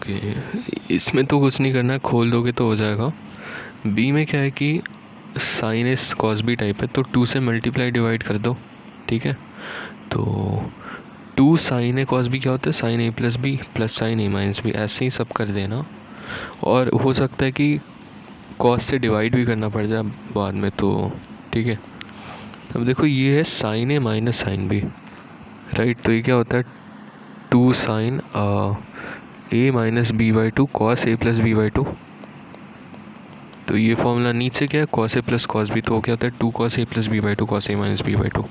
Okay, इसमें तो कुछ नहीं करना है, खोल दोगे तो हो जाएगा। बी में क्या है कि sine S cos B type है, तो 2 से मल्टीप्लाई डिवाइड कर दो, ठीक है। तो 2 साइन ए कॉस बी क्या होता है, sine A plus B plus sine A minus B, ऐसे ही सब कर देना। और हो सकता है कि कॉस से डिवाइड भी करना पड़ जाए बाद में, तो ठीक है। अब देखो ये है sine A minus sine B, right. तो ये क्या होता है 2 sine A minus B by 2 cos A plus B by 2। तो ये फॉर्मूला नीचे क्या है, cos A plus cos B, तो क्या होता है 2 cos A plus B by 2 cos A minus B by 2।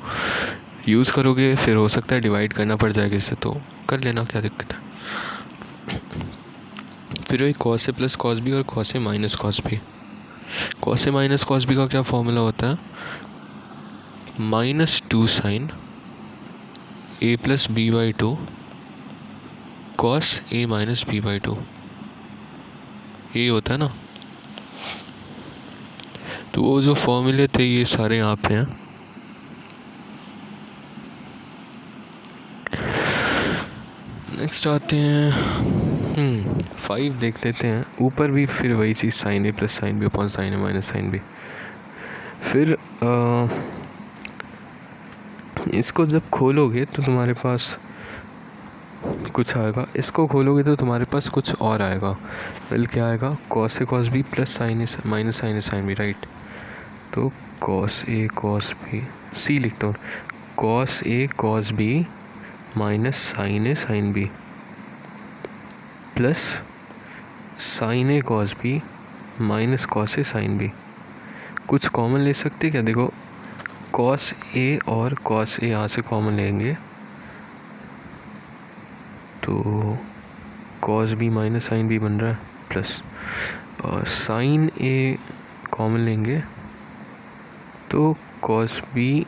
Use करोगे फिर हो सकता है डिवाइड करना पड़ जाएगा इससे, तो कर लेना, क्या दिक्कत है। फिर वही cos A plus cos B और cos A minus cos B. Cos A minus cos B का क्या फॉर्मूला होता है, -2 sine A plus B by 2 cos A minus B by 2, यही होता है ना। तो वो जो फॉर्मूले थे ये सारे यहाँ पे हैं। नेक्स्ट आते हैं 5 देख लेते हैं। ऊपर भी फिर वही चीज़, sine A plus sine B upon sine A minus sine B. फिर इसको जब खोलोगे तो तुम्हारे पास कुछ आएगा, इसको खोलोगे तो तुम्हारे पास कुछ और आएगा। वेल क्या आएगा, cos A cos B plus sine A minus sine A sine B, right. तो कॉस ए कॉस बी, सी लिखता हूँ, cos A cos B minus sine A sine B plus sine A cos B minus cos A sine B. कुछ common ले सकते क्या, देखो cos A और cos ए यहाँ से कॉमन लेंगे तो cos B minus sine B बन रहा है, प्लस और साइन ए कॉमन लेंगे तो cos B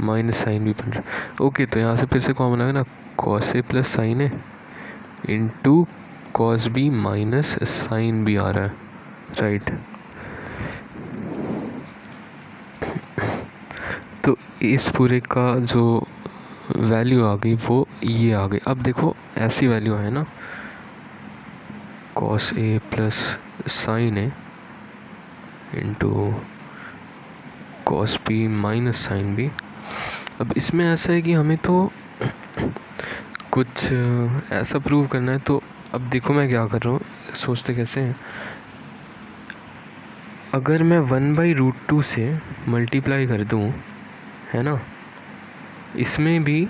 minus sine B बन रहा है। ओके, तो यहाँ से फिर से कॉमन आएगा ना, cos A plus sine A into cos B minus sine B आ रहा है, राइट। तो इस पूरे का जो वैल्यू आ गई वो ये आ गई। अब देखो ऐसी वैल्यू है ना, cos A plus sine A into cos B minus sine B. अब इसमें ऐसा है कि हमें तो कुछ ऐसा प्रूव करना है। तो अब देखो मैं क्या कर रहा हूँ, सोचते कैसे हैं। अगर मैं 1/√2 से मल्टीप्लाई कर दूँ, है ना, इसमें भी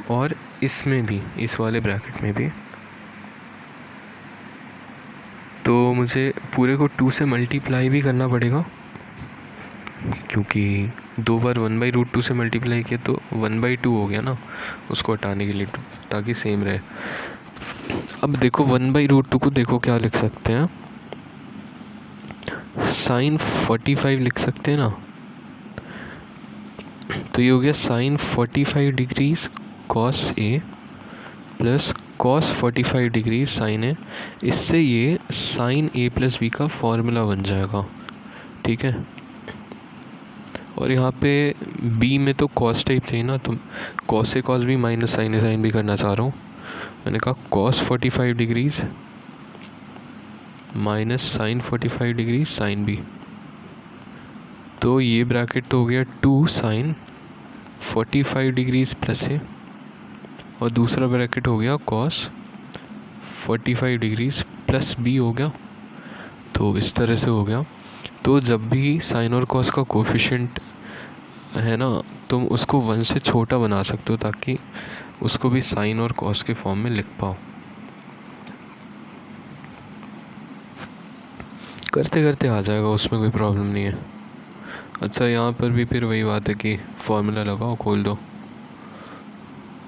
और इसमें भी, इस वाले ब्रैकेट में भी, तो मुझे पूरे को 2 से मल्टीप्लाई भी करना पड़ेगा, क्योंकि 2 बार 1/√2 से मल्टीप्लाई किया तो 1/2 हो गया ना, उसको हटाने के लिए, ताकि सेम रहे। अब देखो 1/√2 को देखो क्या लिख सकते हैं, साइन 45 लिख सकते हैं ना। तो ये हो गया sign 45 degrees cos A plus cos 45 degree sign ए। इससे ये साइन ए प्लस बी का फॉर्मूला बन जाएगा, ठीक है। और यहाँ पे बी में तो कॉस टाइप चाहिए ना, तो cos A cos B minus sine A sine B करना चाह रहा हूँ। मैंने कहा cos 45 degrees minus sine 45 degree sine B. तो ये ब्रैकेट तो हो गया 2 साइन 45 डिग्रीज प्लस ए, और दूसरा ब्रैकेट हो गया कॉस 45 डिग्रीज प्लस बी हो गया। तो इस तरह से हो गया। तो जब भी साइन और कॉस का कोफिशिएंट है ना, तुम उसको 1 से छोटा बना सकते हो, ताकि उसको भी साइन और कॉस के फॉर्म में लिख पाओ। करते करते आ जाएगा, उसमें कोई प्रॉब्लम नहीं है। अच्छा, यहाँ पर भी फिर वही बात है कि फॉर्मूला लगाओ, खोल दो,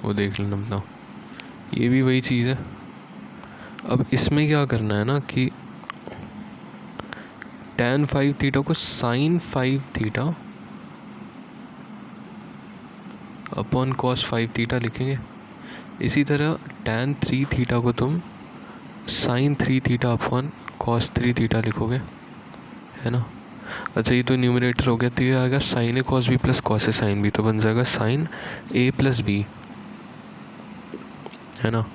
वो देख लेना अपना, ये भी वही चीज़ है। अब इसमें क्या करना है ना कि tan 5 थीटा को sin 5 theta upon cos 5 theta लिखेंगे। इसी तरह tan 3 थीटा को तुम sin 3 theta upon cos 3 theta लिखोगे, है ना। अच्छा, ये तो न्यूमरेटर हो गया, तो ये आएगा sign A cos B plus cos A sine B, तो बन जाएगा साइन ए प्लस बी है ना।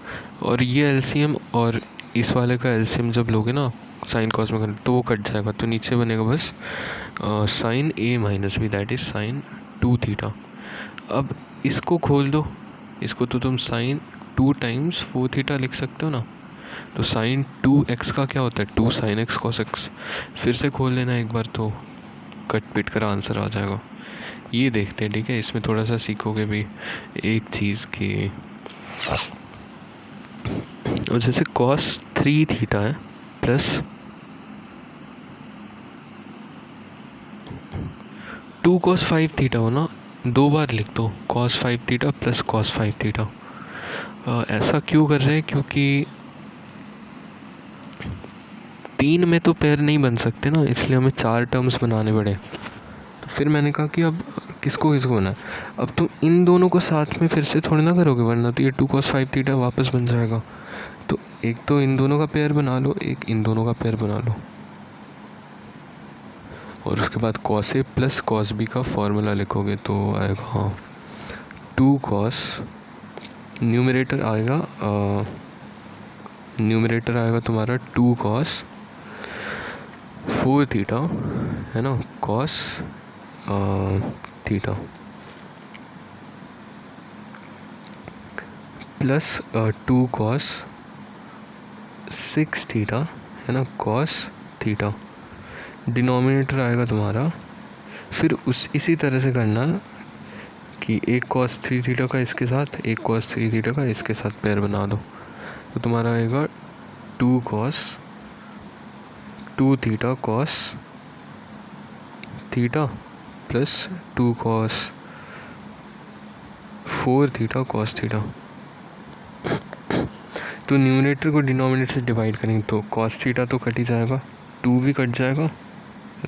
और ये एलसीएम और इस वाले का एलसीएम जब लोगे ना साइन कॉस में करना तो वो कट जाएगा, तो नीचे बनेगा बस sine A minus B, that is sine 2 theta. अब इसको खोल दो, इसको तो तुम साइन 2 टाइम्स 4 थीटा लिख सकते हो ना। तो साइन 2x का क्या होता है 2 साइन एक्स कॉस एक्स। फिर से खोल लेना एक बार तो कट पिट कर आंसर आ जाएगा। ये देखते हैं, ठीक है। इसमें थोड़ा सा सीखोगे भी एक चीज़ की, और जैसे कॉस 3 थीटा है प्लस 2 कॉस 5 थीटा हो ना, 2 बार लिख दो cos 5 theta plus cos 5 theta. ऐसा क्यों कर रहे हैं, क्योंकि 3 में तो पेयर नहीं बन सकते ना, इसलिए हमें 4 टर्म्स बनाने पड़े। तो फिर मैंने कहा कि अब किसको किसको बना है। अब तुम इन दोनों को साथ में फिर से थोड़ी ना करोगे, वरना तो ये 2 cos 5 थीटा वापस बन जाएगा। तो एक तो इन दोनों का पेयर बना लो, एक इन दोनों का पेयर बना लो, और उसके बाद cos a plus cos b का फॉर्मूला लिखोगे तो आएगा 2 cos, न्यूमरेटर आएगा तुम्हारा 2 cos 4 थीटा, है ना, cos theta plus 2 cos 6 theta, है ना, cos थीटा। डिनोमिनेटर आएगा तुम्हारा, फिर इसी तरह से करना कि एक cos 3 थीटा का इसके साथ, एक cos 3 थीटा का इसके साथ पेयर बना दो। तो तुम्हारा आएगा 2 cos 2 theta cos theta plus 2 cos 4 theta cos theta. तो न्यूमरेटर को डिनोमिनेटर से डिवाइड करेंगे तो cos थीटा तो कट ही जाएगा, 2 भी कट जाएगा,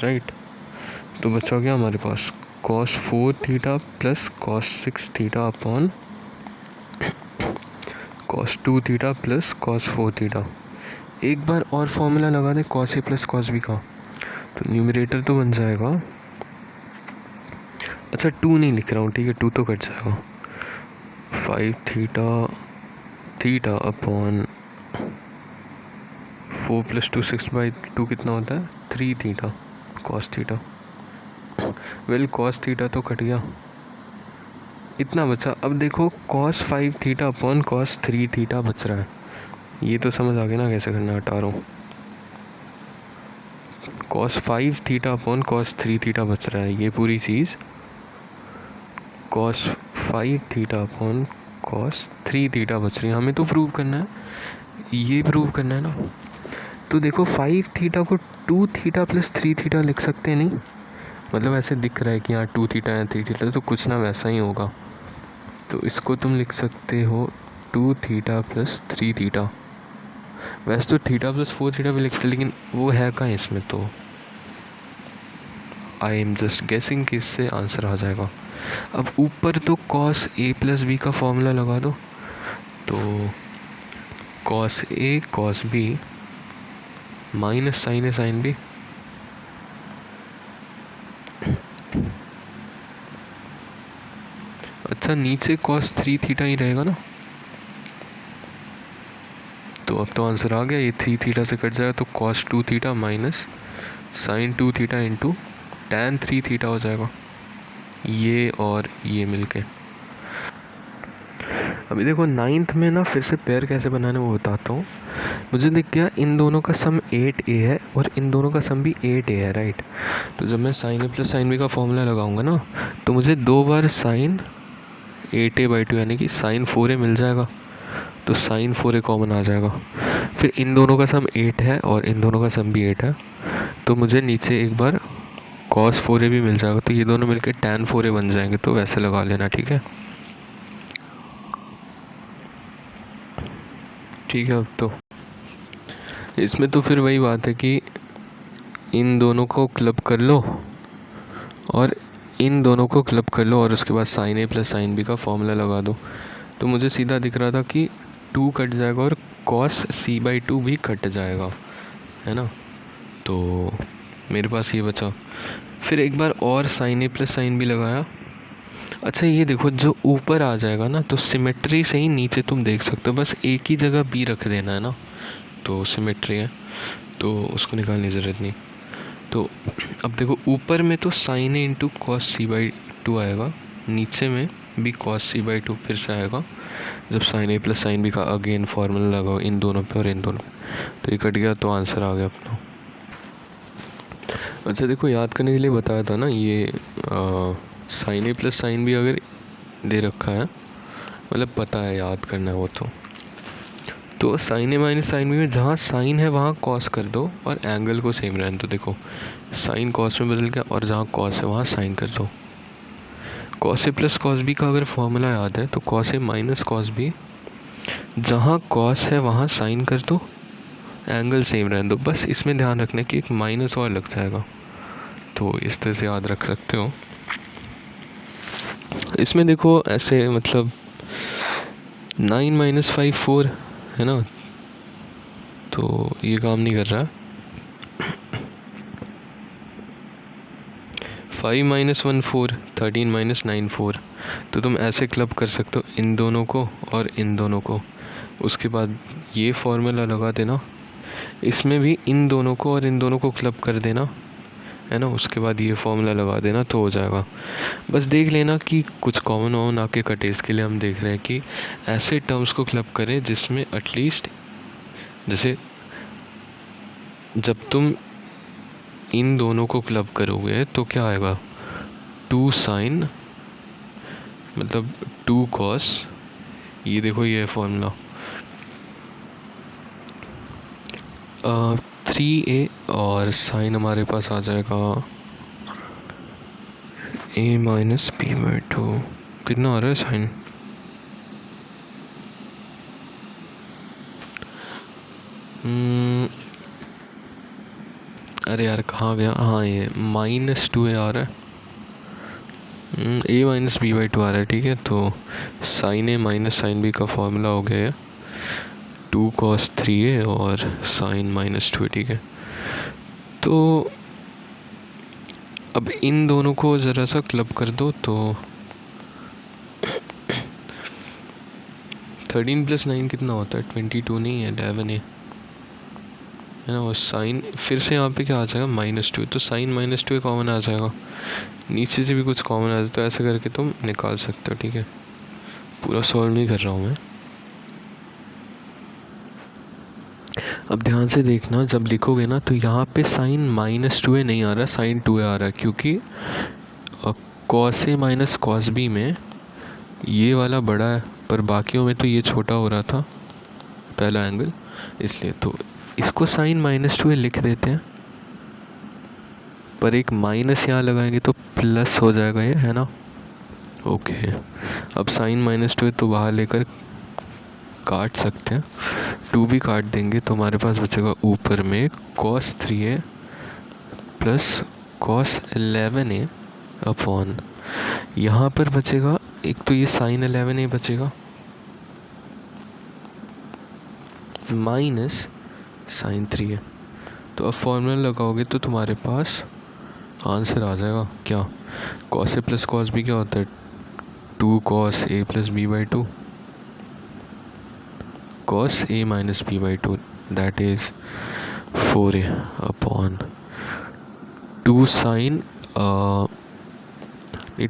राइट। तो बचा गया हमारे पास cos 4 theta plus cos 6 theta upon cos 2 theta plus cos 4 theta. एक बार और फॉर्मूला लगा दे cos a plus cos b का, तो न्यूमरेटर तो बन जाएगा, अच्छा 2 नहीं लिख रहा हूँ, ठीक है, 2 तो कट जाएगा, 5 थीटा अपॉन 4 प्लस 2 6/2 कितना होता है 3 theta cos theta. Well cos theta तो कट गया, इतना बचा। अब देखो cos 5 theta upon cos 3 theta बच रहा है, ये तो समझ आ गया ना कैसे करना, हटा रहा हूँ। cos 5 theta upon cos 3 theta बच रहा है, ये पूरी चीज़ cos 5 theta upon cos 3 theta बच रही है। हमें तो प्रूव करना है, ये प्रूव करना है ना। तो देखो 5 थीटा को 2 थीटा प्लस 3 थीटा लिख सकते हैं, नहीं मतलब ऐसे दिख रहा है कि यहाँ 2 थीटा है 3 थीटा, तो कुछ ना वैसा ही होगा। तो इसको तुम लिख सकते हो 2 थीटा प्लस 3 थीटा। वैसे तो थीटा प्लस 4 थीटा भी लिखते, लेकिन वो है कहाँ इसमें, तो आई एम जस्ट गेसिंग कि इससे आंसर आ जाएगा। अब ऊपर तो cos a प्लस बी का फॉर्मूला लगा दो, तो cos a cos b minus sine a sine b, अच्छा नीचे cos 3 थीटा ही रहेगा ना। तो अब तो आंसर आ गया, ये 3 थीटा से कट जाएगा, तो cos 2 theta minus sine 2 theta into tan 3 theta हो जाएगा, ये और ये मिलके। अभी देखो 9th में ना फिर से पेयर कैसे बनाने वो बताता हूँ। मुझे दिख गया इन दोनों का सम 8a है और इन दोनों का सम भी 8a है, राइट। तो जब मैं sine a plus sine b का फॉर्मूला लगाऊंगा ना, तो मुझे 2 बार साइन 8a/2 यानी कि साइन 4a मिल जाएगा, तो साइन 4a कॉमन आ जाएगा। फिर इन दोनों का सम 8 है और इन दोनों का सम भी 8 है, तो मुझे नीचे एक बार cos 4a भी मिल जाएगा, तो ये दोनों मिलकर tan 4a बन जाएंगे। तो वैसे लगा लेना, ठीक है। ठीक है, अब तो इसमें तो फिर वही बात है कि इन दोनों को क्लब कर लो और इन दोनों को क्लब कर लो और उसके बाद sine a plus sine b का फॉर्मूला लगा दो। तो मुझे सीधा दिख रहा था कि 2 कट जाएगा और cos c/2 भी कट जाएगा, है ना। तो मेरे पास ये बचा। फिर एक बार और sine a plus sine b लगाया, अच्छा ये देखो, जो ऊपर आ जाएगा ना, तो सिमेट्री से ही नीचे तुम देख सकते हो, बस एक ही जगह बी रख देना है ना, तो सिमेट्री है, तो उसको निकालने की ज़रूरत नहीं। तो अब देखो, ऊपर में तो sine A into cos C by two आएगा, नीचे में भी कॉस सी बाई टू फिर से आएगा, जब sign A plus sine B का अगेन फार्मूला लगाओ इन दोनों पे और इन दोनों पे, तो ये कट गया, तो आंसर आ गया अपना। अच्छा देखो, याद करने के लिए बताया था ना, ये sign A plus sine B अगर दे रखा है, मतलब पता है, याद करना है वो, तो sine A minus sine B में जहाँ साइन है वहाँ कॉस कर दो और एंगल को सेम रहने दो। देखो साइन कॉस में बदल गया, और जहाँ कॉस है वहाँ साइन कर दो। Cos A plus cos B का अगर फॉर्मूला याद है, तो cos A minus cos B, जहाँ कॉस है वहाँ साइन कर दो, एंगल सेम रहने दो। बस इसमें ध्यान रखना कि एक माइनस और लग जाएगा, तो इस तरह से याद रख सकते हो। इसमें देखो ऐसे, मतलब 9 माइनस 5 4 है ना, तो ये काम नहीं कर रहा। 5 माइनस 1 4, 13 माइनस 9 4, तो तुम ऐसे क्लब कर सकते हो इन दोनों को और इन दोनों को। उसके बाद ये फॉर्मूला लगा देना, इसमें भी इन दोनों को और इन दोनों को क्लब कर देना, है ना। उसके बाद ये फॉर्मूला लगा देना, तो हो जाएगा। बस देख लेना कि कुछ कॉमन हो ना के कटे। इसके लिए हम देख रहे हैं कि ऐसे टर्म्स को क्लब करें जिसमें एटलीस्ट, जैसे जब तुम इन दोनों को क्लब करोगे तो क्या आएगा, 2 साइन, मतलब 2 कॉस, ये देखो ये फॉर्मूला, 3a, और साइन हमारे पास आ जाएगा a minus B by two. कितना आ रहा है साइन, अरे यार कहाँ गया, हाँ ये -2a आ रहा है, a minus B by two आ रहा है, ठीक है। तो sine A minus sine B का फॉर्मूला हो गया है 2 cos 3a और साइन -2a, ठीक है। तो अब इन दोनों को ज़रा सा क्लब कर दो, तो 13 प्लस 9 कितना होता है, 22 नहीं है, 11 है ना। और साइन फिर से यहाँ पे क्या आ जाएगा, -2, तो साइन -2 कॉमन आ जाएगा, नीचे से भी कुछ कॉमन आ जाए, तो ऐसे करके तुम निकाल सकते हो, ठीक है। पूरा सॉल्व नहीं कर रहा हूँ मैं। अब ध्यान से देखना, जब लिखोगे ना, तो यहाँ पे साइन -2a नहीं आ रहा, साइन 2a आ रहा है, क्योंकि cos A minus cos B में ये वाला बड़ा है, पर बाकियों में तो ये छोटा हो रहा था पहला एंगल, इसलिए तो इसको साइन -2a लिख देते हैं, पर एक माइनस यहाँ लगाएंगे तो प्लस हो जाएगा ये, है ना। ओके, अब साइन -2a तो बाहर लेकर काट सकते हैं, 2 भी काट देंगे, तो हमारे पास बचेगा ऊपर में cos 3a plus cos 11a upon, यहाँ पर बचेगा एक तो ये साइन 11a बचेगा माइनस साइन 3a। तो अब फॉर्मूला लगाओगे तो तुम्हारे पास आंसर आ जाएगा क्या, cos a plus cos b क्या होता है, 2 cos a plus b by 2 cos a minus b by 2, that is 4a upon 2 sin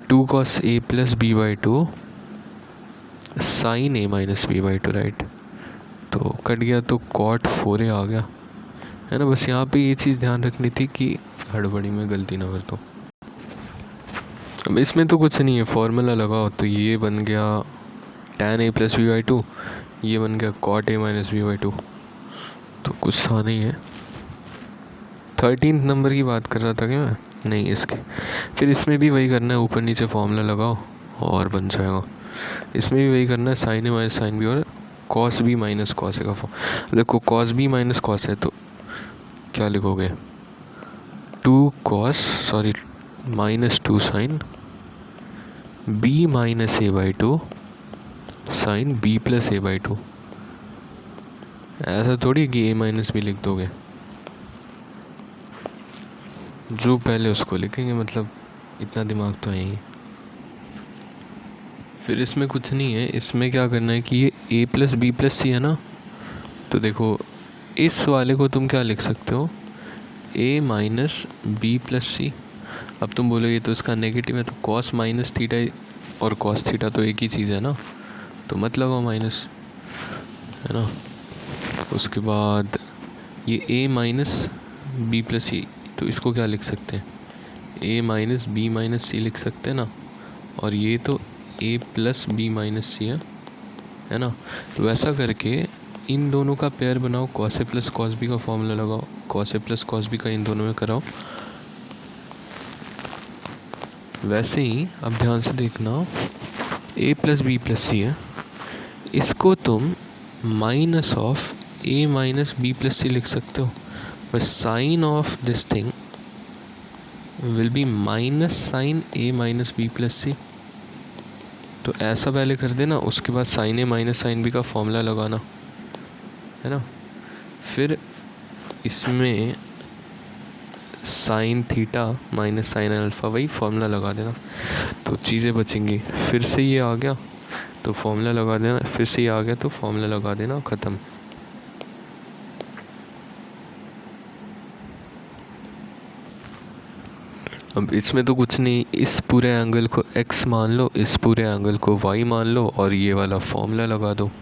2 cos a plus b by 2 sin a minus b by 2, right. तो cut गया, तो cot 4a आ गया, है ना। बस यहाँ पे ये चीज़ ध्यान रखनी थी कि हड़बड़ी में गलती ना कर दो। अब इसमें तो कुछ नहीं है, फॉर्मूला लगाओ, तो ये बन गया tan a plus B by 2, ये बन गया cot a minus B by 2, तो कुछ था नहीं है। 13 नंबर की बात कर रहा था क्या मैं, नहीं इसके। फिर इसमें भी वही करना है, ऊपर नीचे फॉर्मूला लगाओ और बन जाएगा। इसमें भी वही करना है, sine A minus sine B और cos B minus cos A का फॉर्म। देखो कॉस बी माइनस कॉस है, तो क्या लिखोगे, 2 cos sorry -2 sine b minus A by 2 sine b plus A by 2। ऐसा थोड़ी कि a माइनस बी लिख दोगे, जो पहले उसको लिखेंगे, मतलब इतना दिमाग तो है ही। फिर इसमें कुछ नहीं है, इसमें क्या करना है कि ये ए प्लस बी प्लस सी है ना, तो देखो इस वाले को तुम क्या लिख सकते हो, ए माइनस बी प्लस सी। अब तुम बोलोगे तो इसका नेगेटिव है, तो कॉस माइनस थीटा और कॉस थीटा तो एक ही चीज़ है ना, तो मत लगाओ माइनस, है ना। उसके बाद ये ए माइनस बी प्लस सी, तो इसको क्या लिख सकते हैं, ए माइनस बी माइनस सी लिख सकते हैं ना। और ये तो ए प्लस बी माइनस सी है ना। वैसा करके इन दोनों का पेयर बनाओ, cos A plus cos B का फॉर्मूला लगाओ, cos A plus cos B का इन दोनों में कराओ। वैसे ही अब ध्यान से देखना, A plus B plus C है, इसको तुम minus of A minus B plus C लिख सकते हो, पर sine of this thing will be minus sine A minus B plus C. तो ऐसा पहले कर देना, उसके बाद sine A minus sine B का फॉर्मूला लगाना, है ना। फिर इसमें sine theta minus sine alpha, वही फॉर्मूला लगा देना, तो चीज़ें बचेंगी। फिर से ये आ गया तो फॉर्मूला लगा देना, फिर से ये आ गया तो फॉर्मूला लगा देना, ख़त्म। अब इसमें तो कुछ नहीं, इस पूरे एंगल को x मान लो, इस पूरे एंगल को y मान लो और ये वाला फॉर्मूला लगा दो।